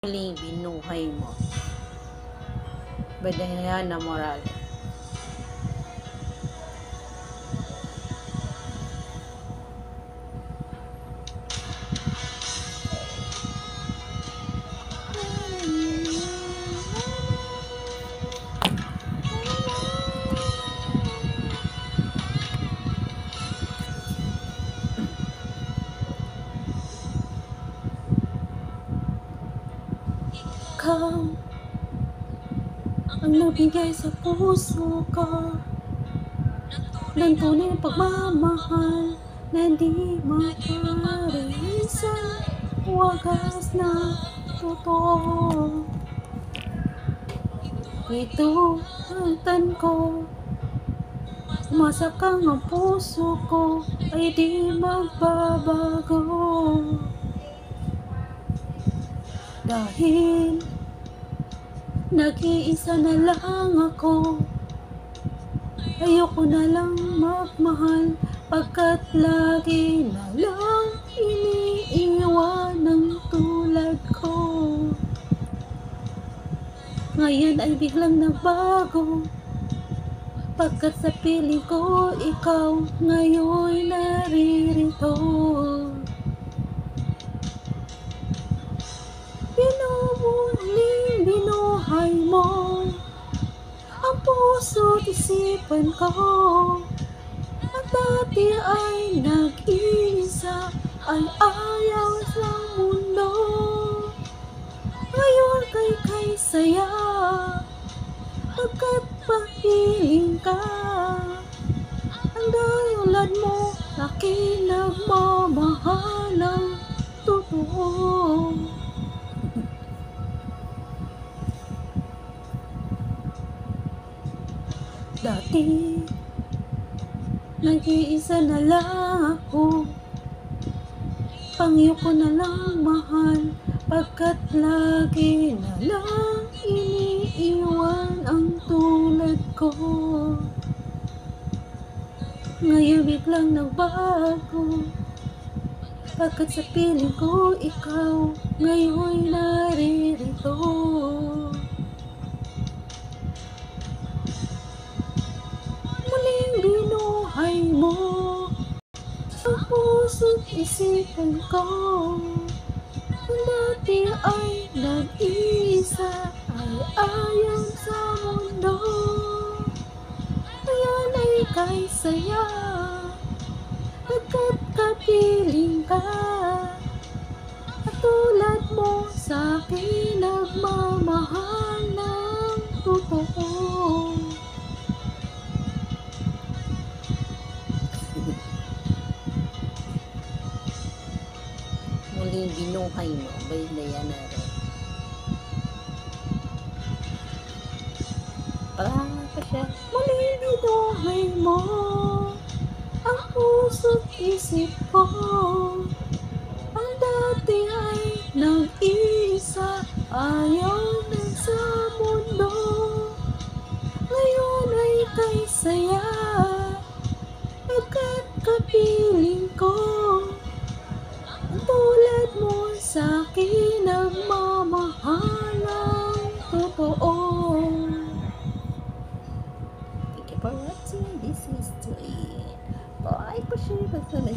Muling binuhay mo. By Diana Morales. Ikaw ang nabigay sa puso ko ng tunay na pagmamahal na di maparin sa wagas na totoo. Ito ang tan ko, umasa kang ang puso ko ay di magbabago. Dahil nag-iisa na lang ako, ayoko na lang magmahal, pagkat lagi na lang iniiwan ng tulad ko. Ngayon ay biglang nagbago, pagkat sa piling ko ikaw ngayon naririto. Pinumuling binuhay mo ang puso't isipan ko. At dati ay nag-iisa, ay ayaw sa mundo. Ngayon kay saya, pagkat pahiling ka. Ang dayulad mo, aking nagmamahal ng totoo. Dati nag-iisa na lang ako, pangyo ko na lang mahal, pagkat lagi na lang iniiwan ang tulad ko. Ngayon biglang nagbago, pagkat sa piling ko ikaw ngayon naririto. Muling binuhay mo ang puso't isipan ko. Kung dati ay nag-iisa, ay ayaw sa mundo. Ngayon ay kay saya, pagkat kapiling ka. At tulad mo sa'kin nagmamahal ng totoo. Muling binuhay mo by Diana Morales. Para pa siya. Muling binuhay mo ang puso't isip ko. Ang dati ay nag-iisa, ayaw na sa mundo. Ngayon ay kay saya, pagkat kapiling ko. Ang tulad mo sa'kin nagmamahal ng totoo. Thank you for watching. This is Joy. Bye po siya. Basta may